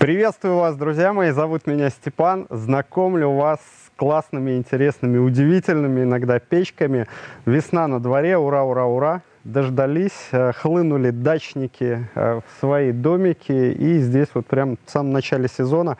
Приветствую вас, друзья мои, зовут меня Степан, знакомлю вас с классными, интересными, удивительными иногда печками. Весна на дворе, ура, ура, ура! Дождались, хлынули дачники в свои домики, и здесь вот прям в самом начале сезона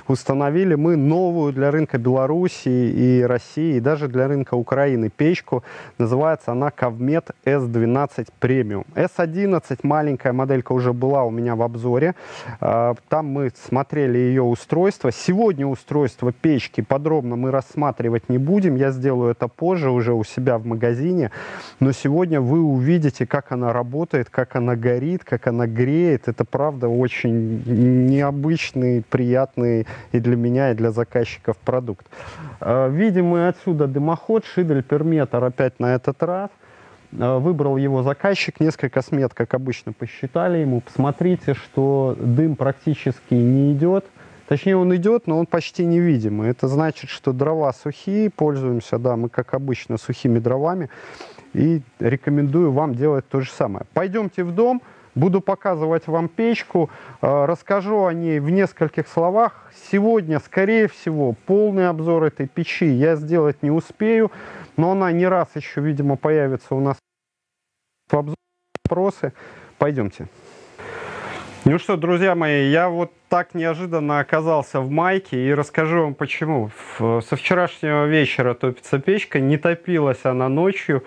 установили мы новую для рынка Белоруссии и России, и даже для рынка Украины печку. Называется она Ковмет S12 Premium. S11 маленькая моделька уже была у меня в обзоре. Там мы смотрели ее устройство. Сегодня устройство печки подробно мы рассматривать не будем. Я сделаю это позже уже у себя в магазине. Но сегодня вы увидите, как она работает, как она горит, как она греет. Это, правда, очень необычный, приятный и для меня, и для заказчиков продукт. Видим мы отсюда дымоход, Шидель Перметр опять на этот раз. Выбрал его заказчик, несколько смет, как обычно, посчитали ему. Посмотрите, что дым практически не идет. Точнее, он идет, но он почти невидимый. Это значит, что дрова сухие, пользуемся, да, мы, как обычно, сухими дровами. И рекомендую вам делать то же самое. Пойдемте в дом, буду показывать вам печку, расскажу о ней в нескольких словах. Сегодня, скорее всего, полный обзор этой печи я сделать не успею, но она не раз еще, видимо, появится у нас в обзоре. Вопросы. Пойдемте. Ну что, друзья мои, я вот так неожиданно оказался в майке и расскажу вам почему. Со вчерашнего вечера топится печка, не топилась она ночью.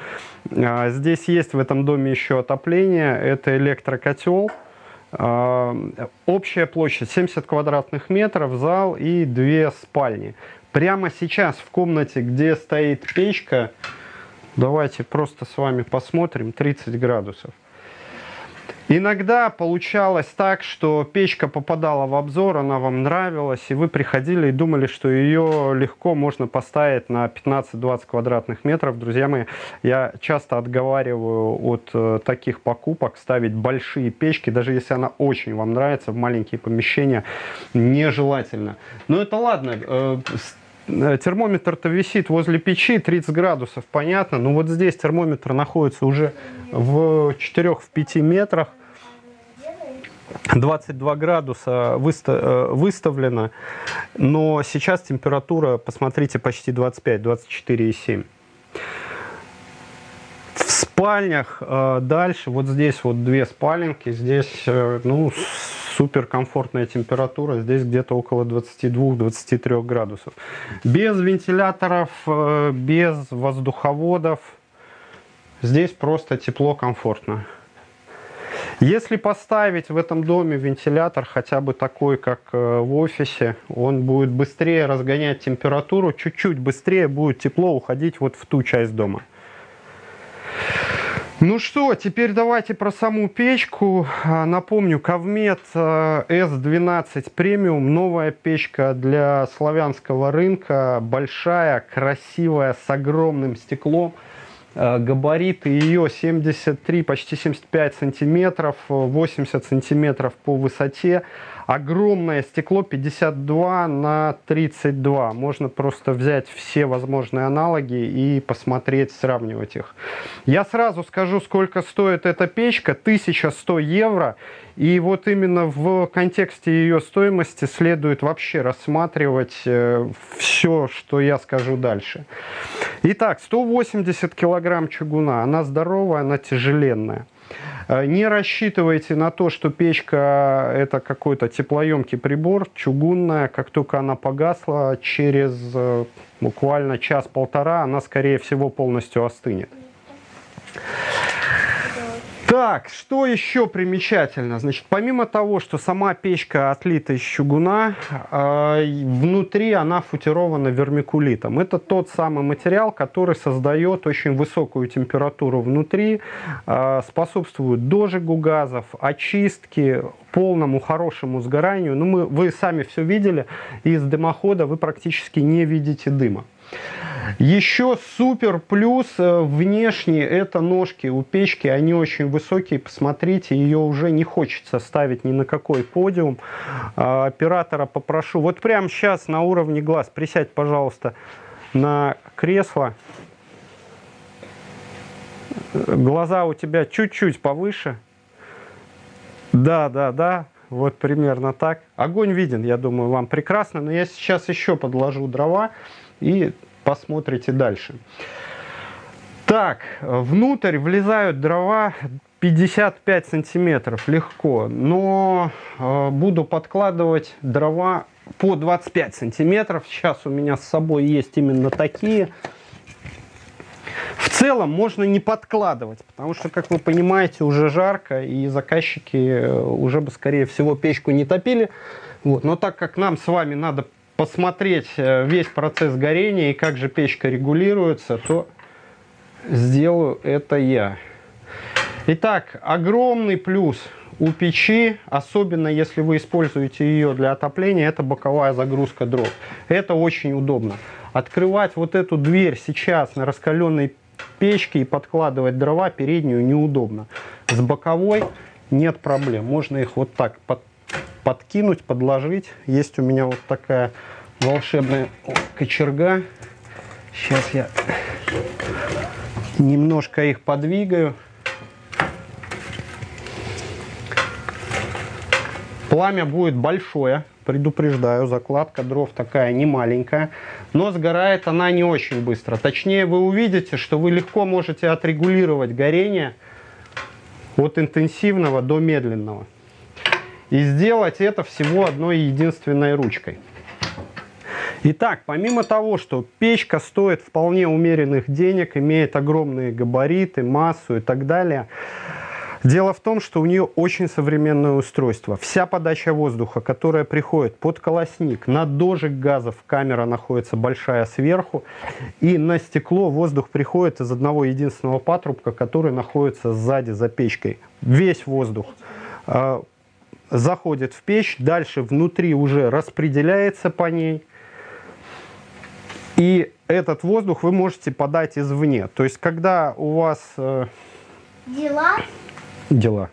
Здесь есть в этом доме еще отопление, это электрокотел. Общая площадь 70 квадратных метров, зал и 2 спальни. Прямо сейчас в комнате, где стоит печка, давайте просто с вами посмотрим, 30 градусов. Иногда получалось так, что печка попадала в обзор, она вам нравилась, и вы приходили и думали, что ее легко можно поставить на 15-20 квадратных метров. Друзья мои, я часто отговариваю от таких покупок ставить большие печки, даже если она очень вам нравится, в маленькие помещения нежелательно. Но это ладно. Термометр-то висит возле печи, 30 градусов, понятно. Но вот здесь термометр находится уже в 4-5 метрах. 22 градуса выставлено, но сейчас температура, посмотрите, почти 25, 24,7. В спальнях дальше, вот здесь вот 2 спаленки, здесь, ну, супер комфортная температура, здесь где-то около 22-23 градусов. Без вентиляторов, без воздуховодов, здесь просто тепло, комфортно. Если поставить в этом доме вентилятор, хотя бы такой, как в офисе, он будет быстрее разгонять температуру, чуть-чуть быстрее будет тепло уходить вот в ту часть дома. Ну что, теперь давайте про саму печку. Напомню, Ковмет S12 Premium, новая печка для славянского рынка, большая, красивая, с огромным стеклом. Габариты ее 73, почти 75 сантиметров, 80 сантиметров по высоте. Огромное стекло 52 на 32. Можно просто взять все возможные аналоги и посмотреть, сравнивать их. Я сразу скажу, сколько стоит эта печка. 1100 евро. И вот именно в контексте ее стоимости следует вообще рассматривать все, что я скажу дальше. Итак, 180 килограмм чугуна. Она здоровая, она тяжеленная. Не рассчитывайте на то, что печка это какой-то теплоемкий прибор, чугунная. Как только она погасла, через буквально час-полтора она, скорее всего, полностью остынет. Так, что еще примечательно? Значит, помимо того, что сама печка отлита из чугуна, внутри она футирована вермикулитом. Это тот самый материал, который создает очень высокую температуру внутри, способствует дожигу газов, очистке, полному хорошему сгоранию. Ну, вы сами все видели, из дымохода вы практически не видите дыма. Еще супер плюс внешний, это ножки у печки, они очень высокие, посмотрите, ее уже не хочется ставить ни на какой подиум. Оператора попрошу, вот прямо сейчас на уровне глаз, присядь, пожалуйста, на кресло. Глаза у тебя чуть-чуть повыше. Да, Вот примерно так. Огонь виден, я думаю, вам прекрасно. Но я сейчас еще подложу дрова и посмотрите дальше. Так, внутрь влезают дрова 55 сантиметров, легко. Но буду подкладывать дрова по 25 сантиметров. Сейчас у меня с собой есть именно такие. В целом можно не подкладывать, потому что, как вы понимаете, уже жарко, и заказчики уже бы, скорее всего, печку не топили. Вот. Но так как нам с вами надо посмотреть весь процесс горения и как же печка регулируется, то сделаю это я. Итак, огромный плюс у печи, особенно если вы используете ее для отопления, это боковая загрузка дров. Это очень удобно. Открывать вот эту дверь сейчас на раскаленной печке и подкладывать дрова переднюю неудобно. С боковой нет проблем. Можно их вот так подкинуть, подложить. Есть у меня вот такая волшебная кочерга. Сейчас я немножко их подвигаю. Пламя будет большое, предупреждаю, закладка дров такая не маленькая, но сгорает она не очень быстро. Точнее, вы увидите, что вы легко можете отрегулировать горение от интенсивного до медленного. И сделать это всего одной единственной ручкой. Итак, помимо того, что печка стоит вполне умеренных денег, имеет огромные габариты, массу и так далее, дело в том, что у нее очень современное устройство. Вся подача воздуха, которая приходит под колосник, на дожиг газов, камера находится большая сверху, и на стекло воздух приходит из одного единственного патрубка, который находится сзади за печкой. Весь воздух заходит в печь, дальше внутри уже распределяется по ней. И этот воздух вы можете подать извне. То есть, когда у вас... Дела.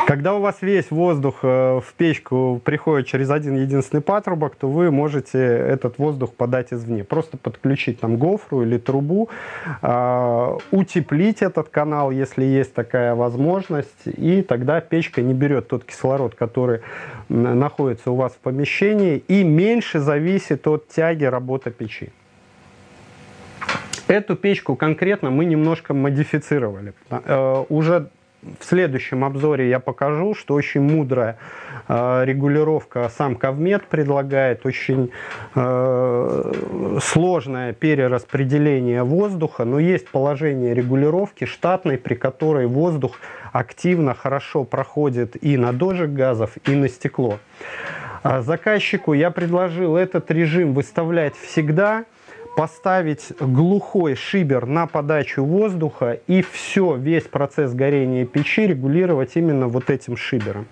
Когда у вас весь воздух в печку приходит через один единственный патрубок, то вы можете этот воздух подать извне. Просто подключить там гофру или трубу, утеплить этот канал, если есть такая возможность, и тогда печка не берет тот кислород, который находится у вас в помещении, и меньше зависит от тяги работы печи. Эту печку конкретно мы немножко модифицировали. Уже в следующем обзоре я покажу, что очень мудрая регулировка сам Ковмет предлагает, очень сложное перераспределение воздуха, но есть положение регулировки штатной, при которой воздух активно, хорошо проходит и на дожиг газов, и на стекло. Заказчику я предложил этот режим выставлять всегда, поставить глухой шибер на подачу воздуха и все, весь процесс горения печи регулировать именно вот этим шибером.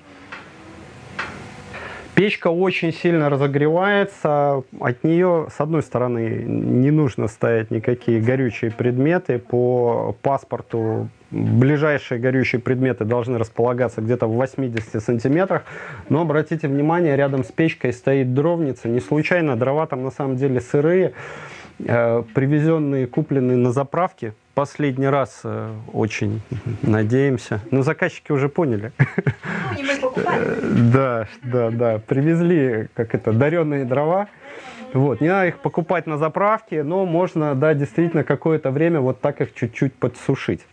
Печка очень сильно разогревается, от нее, с одной стороны, не нужно ставить никакие горючие предметы. По паспорту ближайшие горючие предметы должны располагаться где-то в 80 сантиметрах. Но обратите внимание, рядом с печкой стоит дровница. Не случайно дрова там на самом деле сырые, привезенные, купленные на заправке. Последний раз очень надеемся. Но заказчики уже поняли. Ну, не мы покупали. Да, привезли, как это, даренные дрова. Вот, не надо их покупать на заправке, но можно, да, действительно какое-то время вот так их чуть-чуть подсушить.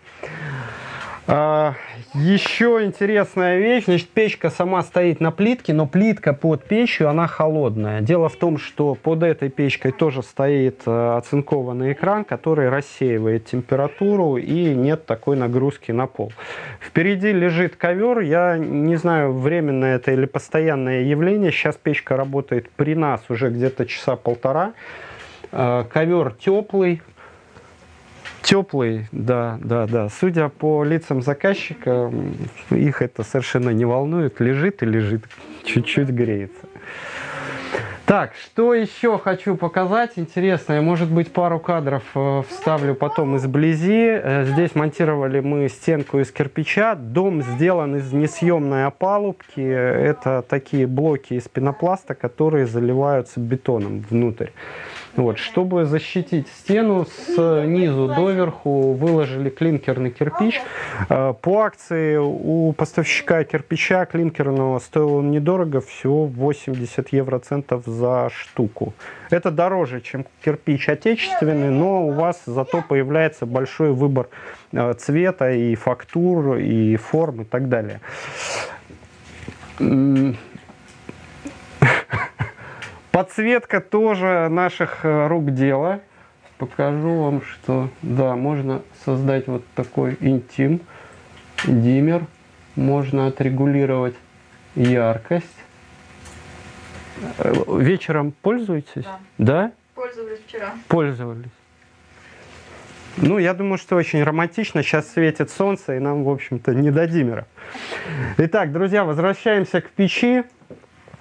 Еще интересная вещь, значит, печка сама стоит на плитке, но плитка под печью, она холодная. Дело в том, что под этой печкой тоже стоит оцинкованный экран, который рассеивает температуру, и нет такой нагрузки на пол. Впереди лежит ковер, я не знаю, временное это или постоянное явление, сейчас печка работает при нас уже где-то часа полтора. Ковер теплый. Теплый, да. Судя по лицам заказчика, их это совершенно не волнует. Лежит и лежит, чуть-чуть греется. Так, что еще хочу показать интересное. Может быть, пару кадров вставлю потом изблизи. Здесь монтировали мы стенку из кирпича. Дом сделан из несъемной опалубки. Это такие блоки из пенопласта, которые заливаются бетоном внутрь. Вот, чтобы защитить стену, снизу доверху выложили клинкерный кирпич. По акции у поставщика кирпича клинкерного стоил он недорого, всего 80 евроцентов за штуку. Это дороже, чем кирпич отечественный, но у вас зато появляется большой выбор цвета и фактур, и форм, и так далее. Подсветка тоже наших рук дело. Покажу вам, что да, можно создать вот такой интим, диммер. Можно отрегулировать яркость. Вечером пользуетесь? Да. Да? Пользовались вчера. Пользовались. Ну, я думаю, что очень романтично. Сейчас светит солнце, и нам, в общем-то, не до диммера. Итак, друзья, возвращаемся к печи.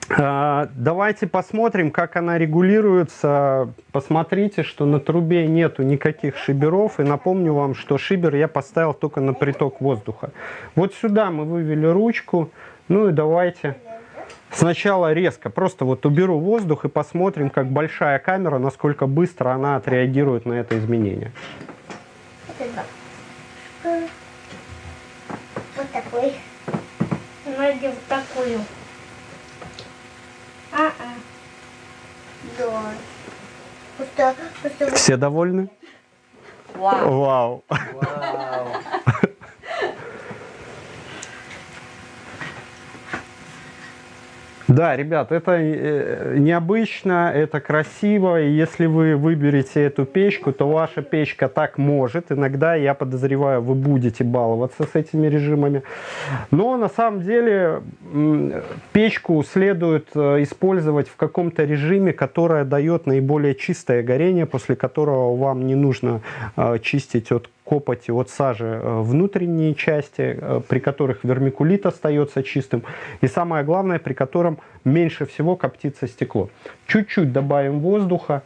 Давайте посмотрим, как она регулируется. Посмотрите, что на трубе нету никаких шиберов. И напомню вам, что шибер я поставил только на приток воздуха. Вот сюда мы вывели ручку. Ну и давайте сначала резко. Просто вот уберу воздух и посмотрим, как большая камера, насколько быстро она отреагирует на это изменение. Вот такой. Вроде вот такую. Да. Просто... Все довольны? Вау. Вау. Да, ребят, это необычно, это красиво, и если вы выберете эту печку, то ваша печка так может. Иногда, я подозреваю, вы будете баловаться с этими режимами. Но на самом деле печку следует использовать в каком-то режиме, который дает наиболее чистое горение, после которого вам не нужно чистить от копоти, от сажи внутренние части, при которых вермикулит остается чистым. И самое главное, при котором меньше всего коптится стекло. Чуть-чуть добавим воздуха.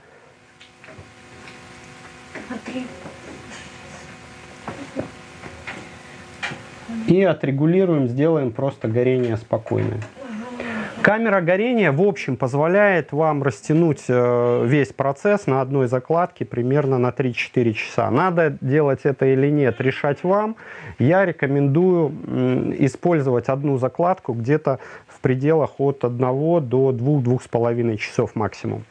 И отрегулируем, сделаем просто горение спокойное. Камера горения, в общем, позволяет вам растянуть весь процесс на одной закладке примерно на 3-4 часа. Надо делать это или нет, решать вам. Я рекомендую использовать одну закладку где-то в пределах от 1 до 2-2,5 часов максимум.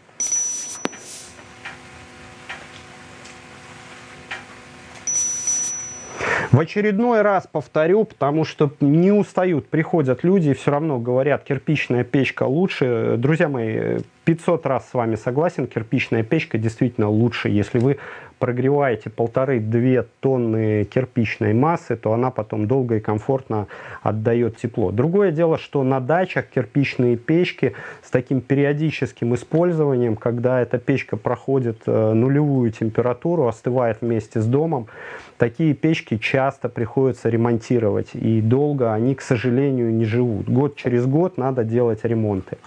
В очередной раз повторю, потому что не устают, приходят люди и все равно говорят, кирпичная печка лучше. Друзья мои, 500 раз с вами согласен, кирпичная печка действительно лучше. Если вы прогреваете 1,5-2 тонны кирпичной массы, то она потом долго и комфортно отдает тепло. Другое дело, что на дачах кирпичные печки с таким периодическим использованием, когда эта печка проходит нулевую температуру, остывает вместе с домом, такие печки часто приходится ремонтировать, и долго они, к сожалению, не живут. Год через год надо делать ремонты.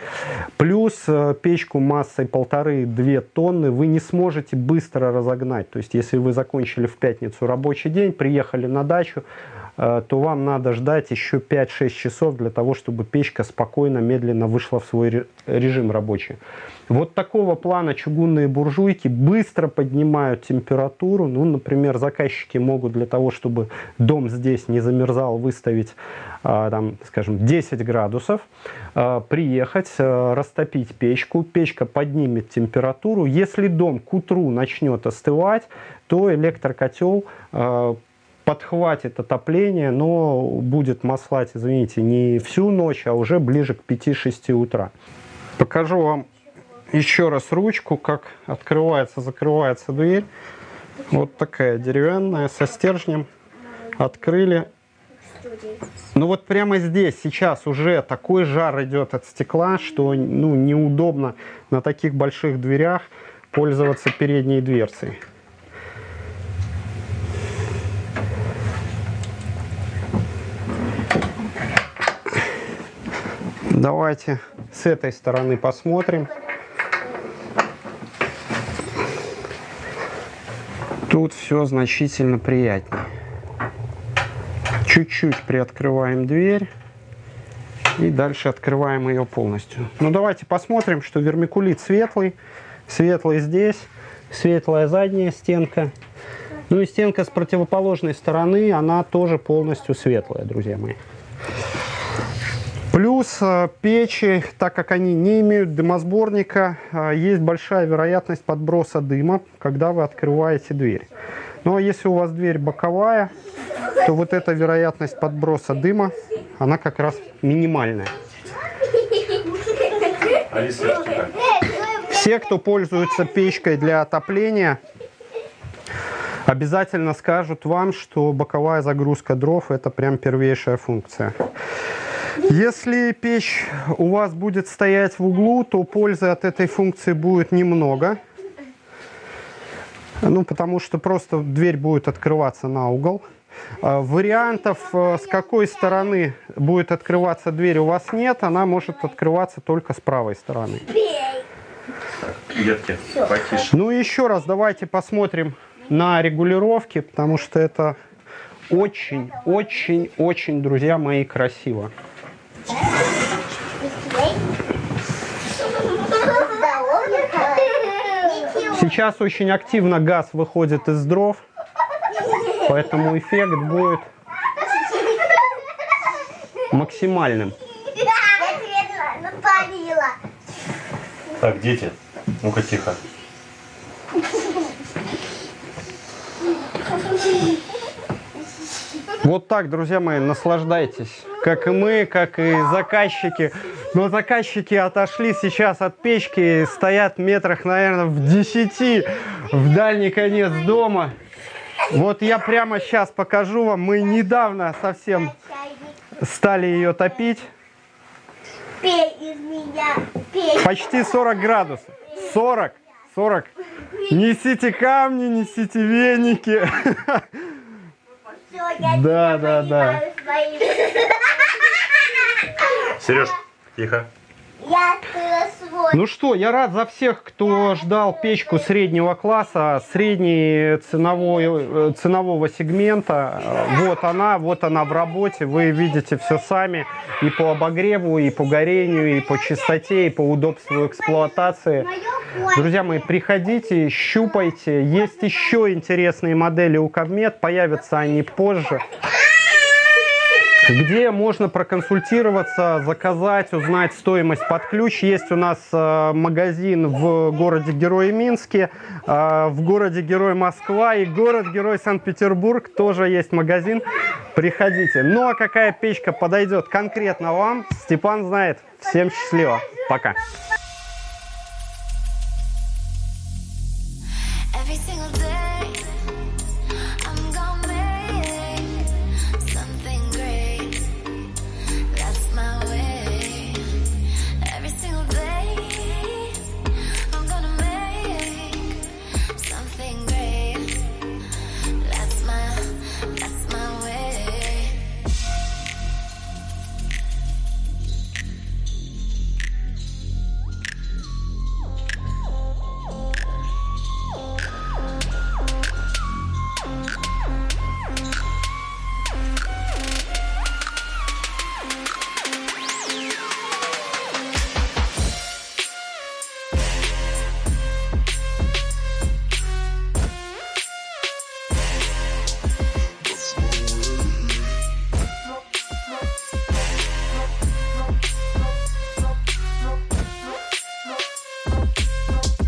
Плюс печку массой 1,5-2 тонны вы не сможете быстро разогнать. То есть, если вы закончили в пятницу рабочий день, приехали на дачу, то вам надо ждать еще 5-6 часов для того, чтобы печка спокойно, медленно вышла в свой режим рабочий. Вот такого плана чугунные буржуйки быстро поднимают температуру. Ну, например, заказчики могут для того, чтобы дом здесь не замерзал, выставить, там, скажем, 10 градусов, приехать, растопить печку. Печка поднимет температуру. Если дом к утру начнет остывать, то электрокотел подхватит отопление, но будет маслать, извините, не всю ночь, а уже ближе к 5-6 утра. Покажу вам еще раз ручку, как открывается, закрывается дверь. Вот такая деревянная, со стержнем. Открыли. Ну вот прямо здесь сейчас уже такой жар идет от стекла, что ну, неудобно на таких больших дверях пользоваться передней дверцей. Давайте с этой стороны посмотрим. Тут все значительно приятнее. Чуть-чуть приоткрываем дверь и дальше открываем ее полностью. Ну давайте посмотрим, что вермикулит светлый. Светлый здесь, светлая задняя стенка. Ну и стенка с противоположной стороны, она тоже полностью светлая, друзья мои. Плюс печи, так как они не имеют дымосборника, есть большая вероятность подброса дыма, когда вы открываете дверь. Но если у вас дверь боковая, то вот эта вероятность подброса дыма, она как раз минимальная. Все, кто пользуется печкой для отопления, обязательно скажут вам, что боковая загрузка дров – это прям первейшая функция. Если печь у вас будет стоять в углу, то пользы от этой функции будет немного. Ну, потому что просто дверь будет открываться на угол. Вариантов, с какой стороны будет открываться дверь, у вас нет. Она может открываться только с правой стороны. Детки, потише. Ну и еще раз давайте посмотрим на регулировки, потому что это очень, очень, очень, друзья мои, красиво. Сейчас очень активно газ выходит из дров, поэтому эффект будет максимальным. Так, дети, ну-ка тихо. Вот так, друзья мои, наслаждайтесь. Как и мы, как и заказчики. Но заказчики отошли сейчас от печки, стоят метрах, наверное, в 10 в дальний конец дома. Вот я прямо сейчас покажу вам. Мы недавно совсем стали ее топить. Пей из меня, пей. Почти 40 градусов. 40. Несите камни, несите веники. Всё, я Да, тебя да, да. понимаю своим. Сереж, тихо. Я открыла свой. Ну что, я рад за всех, кто ждал печку среднего класса, средней ценового сегмента. Вот она в работе. Вы видите все сами и по обогреву, и по горению, и по чистоте, и по удобству эксплуатации. Друзья мои, приходите, щупайте. Есть еще интересные модели у Ковмет, появятся они позже, где можно проконсультироваться, заказать, узнать стоимость под ключ. Есть у нас магазин в городе Герой Минске, в городе Герой Москва и город-герой Санкт-Петербург тоже есть магазин. Приходите. Ну а какая печка подойдет конкретно вам, Степан знает. Всем счастливо. Пока. Every single day, I'm gonna make something great. That's my way. Every single day, I'm gonna make something great. That's